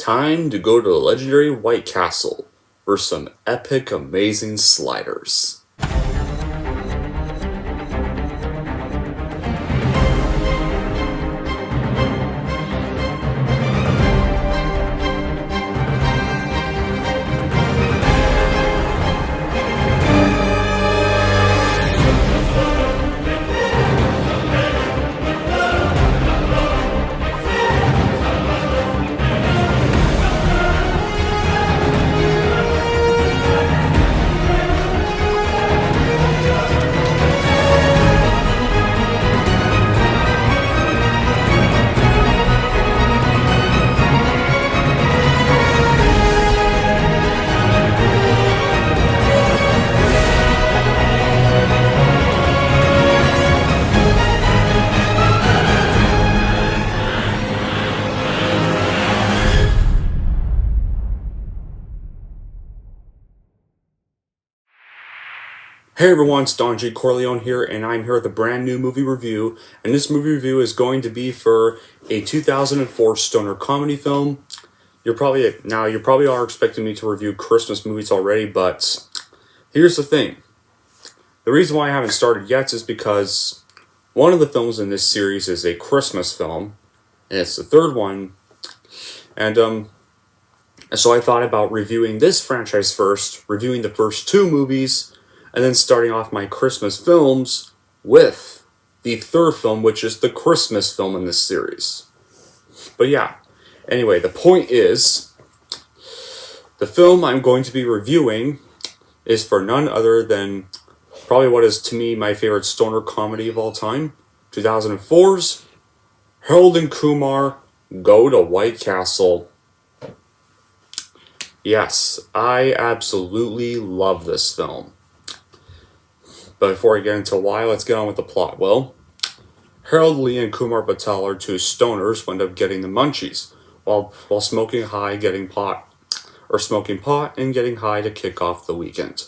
Time to go to the legendary White Castle for some epic, amazing sliders. Hey everyone, it's Don G. Corleone here, and I'm here with a brand new movie review. And this movie review is going to be for a 2004 stoner comedy film. You probably are expecting me to review Christmas movies already, but here's the thing. The reason why I haven't started yet is because one of the films in this series is a Christmas film, and it's the third one. And so I thought about reviewing this franchise first, reviewing the first two movies, and then starting off my Christmas films with the third film, which is the Christmas film in this series. But yeah, anyway, the point is, the film I'm going to be reviewing is for none other than probably what is to me my favorite stoner comedy of all time, 2004's Harold and Kumar Go to White Castle. Yes, I absolutely love this film. But before I get into why, let's get on with the plot. Well, Harold, Lee, and Kumar Patel are two stoners who end up getting the munchies while smoking pot and getting high to kick off the weekend.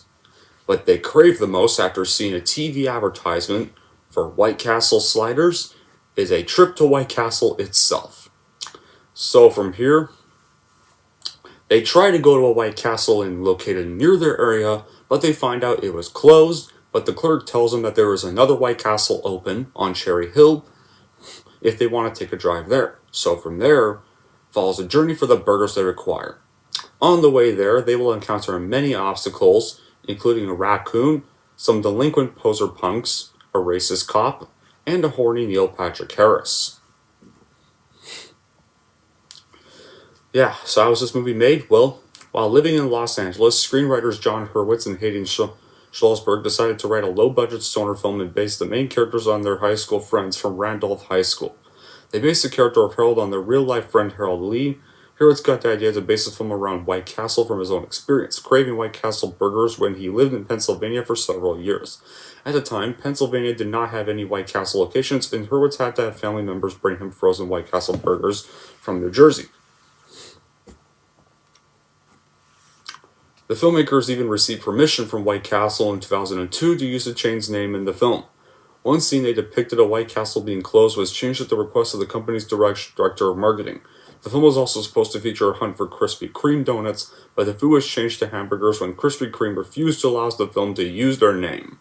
What they crave the most after seeing a TV advertisement for White Castle sliders is a trip to White Castle itself. So from here, they try to go to a White Castle located near their area, but they find out it was closed. But the clerk tells them that there is another White Castle open on Cherry Hill if they want to take a drive there. So from there follows a journey for the burgers they require. On the way there, they will encounter many obstacles, including a raccoon, some delinquent poser punks, a racist cop, and a horny Neil Patrick Harris. Yeah, so how was this movie made? Well, while living in Los Angeles, screenwriters John Hurwitz and Hayden Schlossberg decided to write a low-budget stoner film and base the main characters on their high school friends from Randolph High School. They based the character of Harold on their real-life friend Harold Lee. Hurwitz got the idea to base the film around White Castle from his own experience, craving White Castle burgers when he lived in Pennsylvania for several years. At the time, Pennsylvania did not have any White Castle locations, and Hurwitz had to have family members bring him frozen White Castle burgers from New Jersey. The filmmakers even received permission from White Castle in 2002 to use the chain's name in the film. One scene they depicted a White Castle being closed was changed at the request of the company's director of marketing. The film was also supposed to feature a hunt for Krispy Kreme donuts, but the food was changed to hamburgers when Krispy Kreme refused to allow the film to use their name.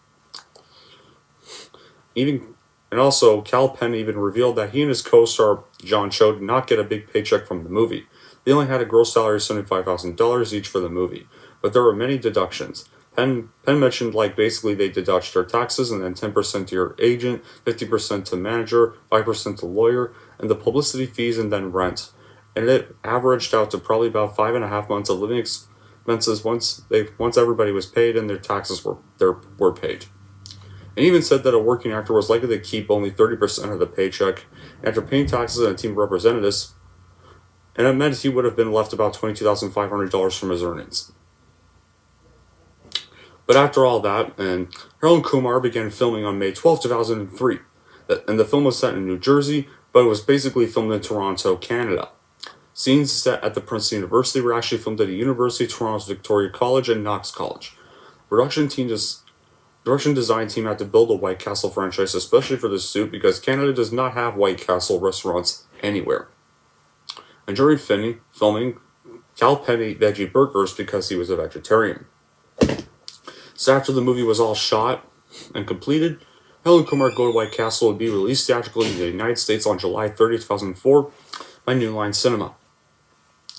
Also, Cal Penn even revealed that he and his co-star John Cho did not get a big paycheck from the movie. They only had a gross salary of $75,000 each for the movie. But there were many deductions. Penn mentioned basically they deduct their taxes and then 10% to your agent, 50% to manager, 5% to lawyer, and the publicity fees and then rent. And it averaged out to probably about 5.5 months of living expenses once everybody was paid and their taxes were paid. And even said that a working actor was likely to keep only 30% of the paycheck. After paying taxes and a team of representatives, and it meant he would have been left about $22,500 from his earnings. But after all that, and Harold and Kumar began filming on May 12, 2003. And the film was set in New Jersey, but it was basically filmed in Toronto, Canada. Scenes set at the Princeton University were actually filmed at the University of Toronto's Victoria College and Knox College. Production design team had to build a White Castle franchise, especially for this suit, because Canada does not have White Castle restaurants anywhere. And during filming, Cal Penn ate veggie burgers because he was a vegetarian. So after the movie was all shot and completed, Helen Kumar Go to White Castle would be released theatrically in the United States on July 30, 2004 by New Line Cinema.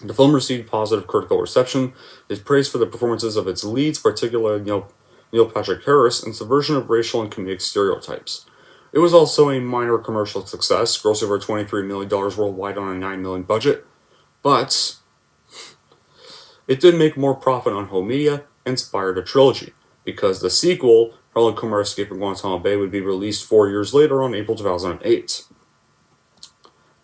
The film received positive critical reception. It is praised for the performances of its leads, particularly Neil Patrick Harris, and subversion of racial and comedic stereotypes. It was also a minor commercial success, grossed over $23 million worldwide on a $9 million budget, but it did make more profit on home media and inspired a trilogy, because the sequel, Helen Kumar Escape from Guantanamo Bay, would be released 4 years later on April 2008.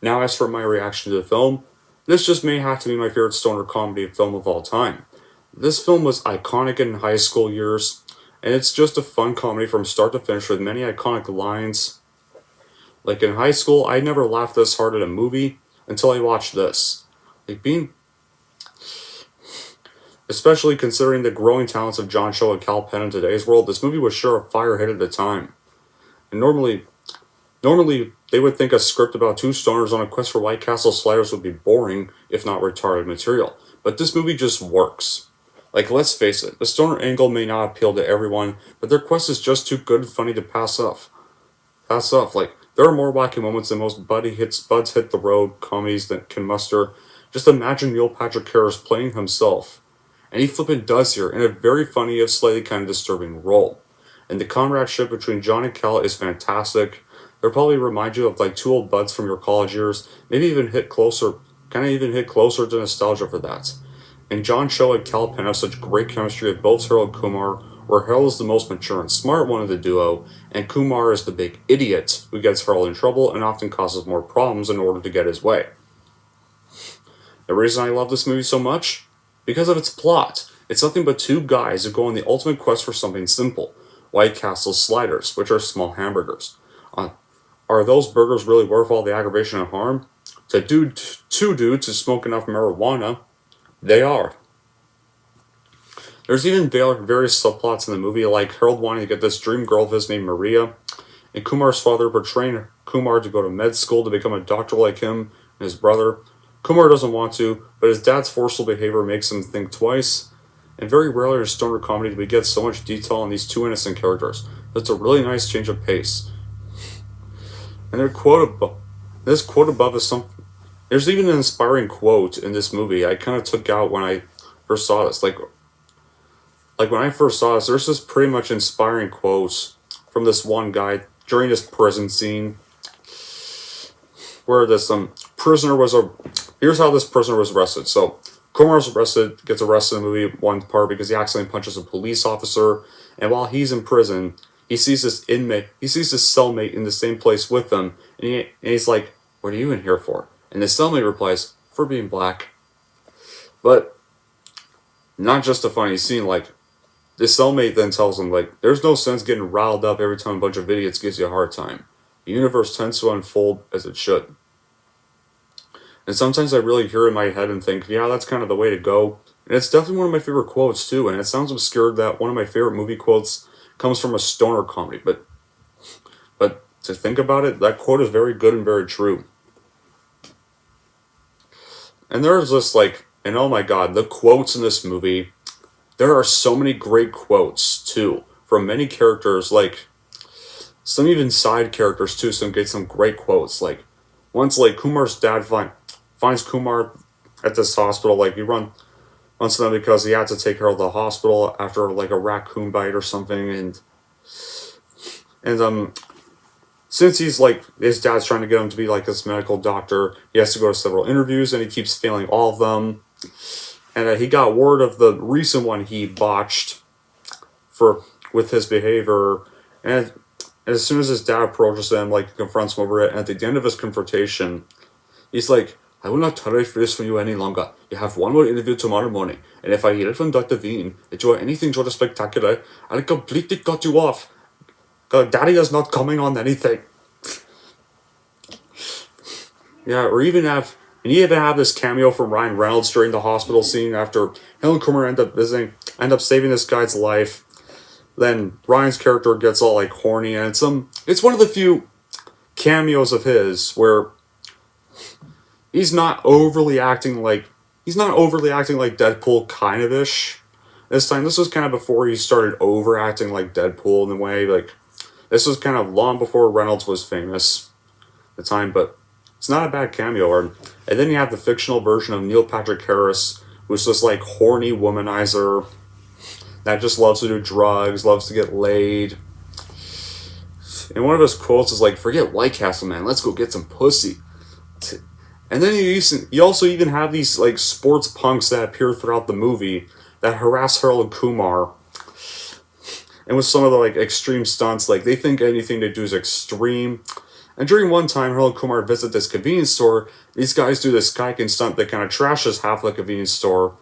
Now, as for my reaction to the film, this just may have to be my favorite stoner comedy film of all time. This film was iconic in high school years, and it's just a fun comedy from start to finish with many iconic lines. Like in high school, I never laughed this hard at a movie until I watched this. Especially considering the growing talents of John Cho and Cal Penn in today's world, this movie was sure a fire hit at the time. And normally they would think a script about two stoners on a quest for White Castle sliders would be boring, if not retarded material. But this movie just works. Like, let's face it, the stoner angle may not appeal to everyone, but their quest is just too good and funny to pass off. Like, there are more wacky moments than most Buds Hit the Road comedies that can muster. Just imagine Neil Patrick Harris playing himself. And he flippin' does here, in a very funny, if slightly kind of disturbing role. And the comradeship between John and Cal is fantastic. They'll probably remind you of like two old buds from your college years, maybe even hit closer to nostalgia for that. And John Cho and Cal Penn have such great chemistry with both Harold and Kumar, where Harold is the most mature and smart one of the duo, and Kumar is the big idiot who gets Harold in trouble and often causes more problems in order to get his way. The reason I love this movie so much? Because of its plot. It's nothing but two guys who go on the ultimate quest for something simple: White Castle sliders, which are small hamburgers. Are those burgers really worth all the aggravation and harm? To two dudes who smoke enough marijuana, they are. There's even various subplots in the movie, like Harold wanting to get this dream girl of his named Maria, and Kumar's father portraying Kumar to go to med school to become a doctor like him and his brother. Kumar doesn't want to, but his dad's forceful behavior makes him think twice. And very rarely in stoner comedy do we get so much detail on these two innocent characters. That's a really nice change of pace. And this quote above is something. There's even an inspiring quote in this movie I kind of took out when I first saw this. Like when I first saw this, there's this pretty much inspiring quote from this one guy during this prison scene, where this prisoner was here's how this prisoner was arrested. So Kumar's gets arrested in the movie one part because he accidentally punches a police officer, and while he's in prison, he sees this cellmate in the same place with him, and he's like, "What are you in here for?" And the cellmate replies, "For being black." But not just a funny scene, like, the cellmate then tells him, like, there's no sense getting riled up every time a bunch of idiots gives you a hard time. The universe tends to unfold as it should. And sometimes I really hear it in my head and think, yeah, that's kind of the way to go. And it's definitely one of my favorite quotes, too. And it sounds obscure that one of my favorite movie quotes comes from a stoner comedy. But to think about it, that quote is very good and very true. And there's this, like, and oh my god, the quotes in this movie, there are so many great quotes, too, from many characters, like, some even side characters, too, some get some great quotes, like, once, like, Kumar's dad finds Kumar at this hospital, like, he runs to them because he had to take her to the hospital after, like, a raccoon bite or something, and since he's, like, his dad's trying to get him to be, like, this medical doctor, he has to go to several interviews, and he keeps failing all of them. And he got word of the recent one he botched with his behavior. And as soon as his dad approaches him, like, confronts him over it, and at the end of his confrontation, he's like, "I will not tolerate this from you any longer. You have one more interview tomorrow morning, and if I hear from Dr. Veen that you are anything short of spectacular, I'll completely cut you off. Daddy is not coming on anything." Yeah, or you even have this cameo from Ryan Reynolds during the hospital scene after Helen Kumar end up saving this guy's life. Then Ryan's character gets all, like, horny, and it's one of the few cameos of his where he's not overly acting like he's not overly acting like Deadpool, kind of ish. This time, this was kind of before he started overacting like Deadpool in a way. Like, this was kind of long before Reynolds was famous at the time, but it's not a bad cameo. And then you have the fictional version of Neil Patrick Harris, who's this like horny womanizer that just loves to do drugs, loves to get laid. And one of his quotes is like, "Forget White Castle, man. Let's go get some pussy." And then you also even have these like sports punks that appear throughout the movie that harass Harold Kumar. And with some of the like extreme stunts, like they think anything they do is extreme. And during one time, Harold Kumar visits this convenience store. These guys do this kayaking stunt that kind of trashes half the convenience store.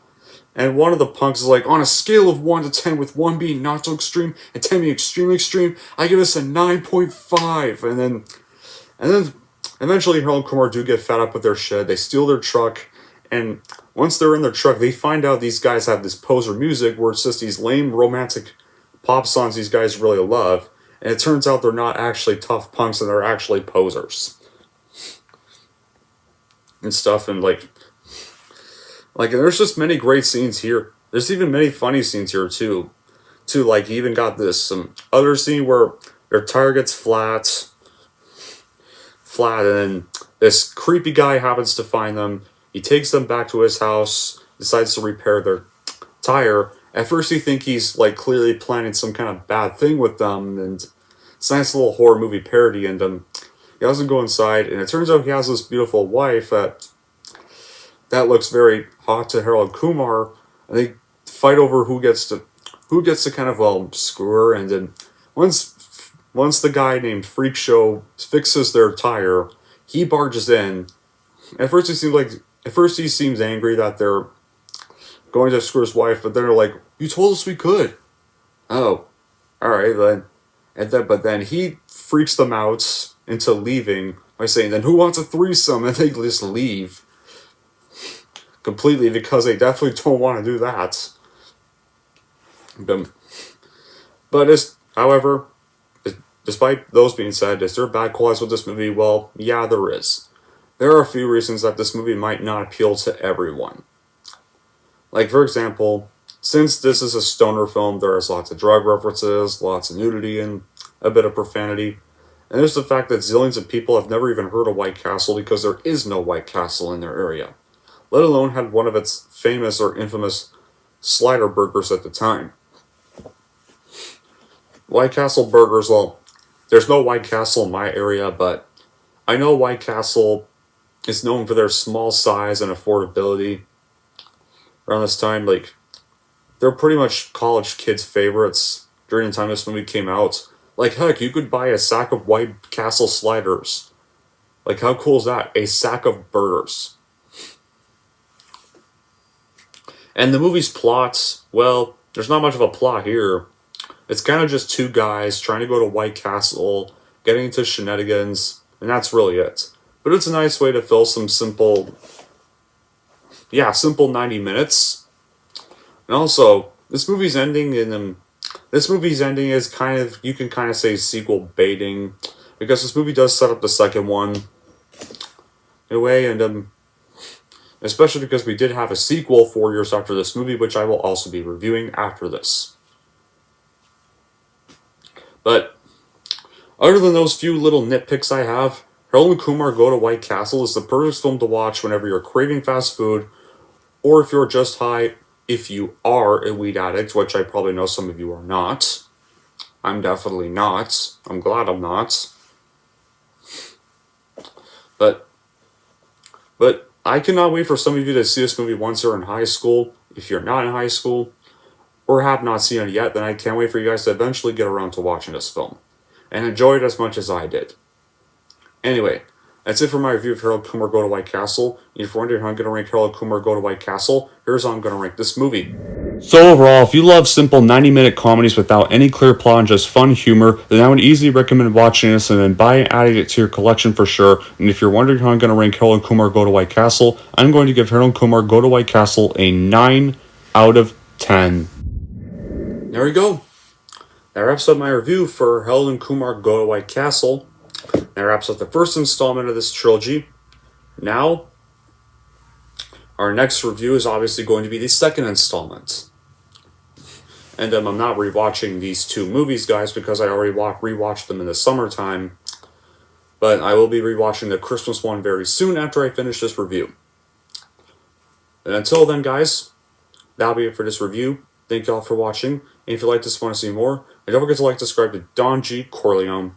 And one of the punks is like, on a scale of 1 to 10, with 1 being not so extreme and 10 being extremely extreme, I give this a 9.5. And then eventually Harold Kumar do get fed up with their shit. They steal their truck. And once they're in their truck, they find out these guys have this poser music where it's just these lame romantic pop songs these guys really love. And it turns out they're not actually tough punks and they're actually posers. And stuff. And like there's just many great scenes here. There's even many funny scenes here too. Like you even got this other scene where their tire gets flat, and then this creepy guy happens to find them. He takes them back to his house, decides to repair their tire. At first you think he's like clearly planning some kind of bad thing with them, and it's a nice little horror movie parody, and he doesn't go inside, and it turns out he has this beautiful wife that looks very hot to Harold Kumar, and they fight over who gets to kind of screw her. And then once the guy named Freak Show fixes their tire, he barges in. At first he seems angry that they're going to screw his wife, but then they're like, "You told us we could." Oh, all right then. But then he freaks them out into leaving by saying, "Then who wants a threesome?" And they just leave completely because they definitely don't want to do that. However, despite those being said, is there bad qualities with this movie? Well, yeah, there is. There are a few reasons that this movie might not appeal to everyone. Like, for example, since this is a stoner film, there is lots of drug references, lots of nudity, and a bit of profanity. And there's the fact that zillions of people have never even heard of White Castle because there is no White Castle in their area, let alone had one of its famous or infamous slider burgers at the time. White Castle burgers, well, there's no White Castle in my area, but I know White Castle is known for their small size and affordability. Around this time, like, they're pretty much college kids' favorites during the time this movie came out. Like, heck, you could buy a sack of White Castle sliders. Like, how cool is that? A sack of burgers. And the movie's plots, well, there's not much of a plot here. It's kind of just two guys trying to go to White Castle, getting into shenanigans, and that's really it. But it's a nice way to fill some simple 90 minutes. And also, this movie's ending is kind of, you can kind of say, sequel baiting, because this movie does set up the second one in a way, and especially because we did have a sequel 4 years after this movie, which I will also be reviewing after this. But other than those few little nitpicks I have, Harold and Kumar Go to White Castle is the perfect film to watch whenever you're craving fast food, or if you're just high, if you are a weed addict, which I probably know some of you are not. I'm definitely not. I'm glad I'm not. But I cannot wait for some of you to see this movie once you're in high school. If you're not in high school, or have not seen it yet, then I can't wait for you guys to eventually get around to watching this film and enjoy it as much as I did. Anyway, that's it for my review of Harold Kumar Go to White Castle. If you're wondering how I'm going to rank Harold Kumar Go to White Castle, here's how I'm going to rank this movie. So overall, if you love simple 90-minute comedies without any clear plot and just fun humor, then I would easily recommend watching this and then buying and adding it to your collection for sure. And if you're wondering how I'm going to rank Harold Kumar Go to White Castle, I'm going to give Harold Kumar Go to White Castle a 9 out of 10. There we go. That wraps up my review for Harold and Kumar Go to White Castle. That wraps up the first installment of this trilogy. Now, Our next review is obviously going to be the second installment. And I'm not rewatching these two movies, guys, because I already rewatched them in the summertime. But I will be rewatching the Christmas one very soon after I finish this review. And until then, guys, that'll be it for this review. Thank y'all for watching. And if you'd like to want to see more, don't forget to like, subscribe to Don G. Corleone.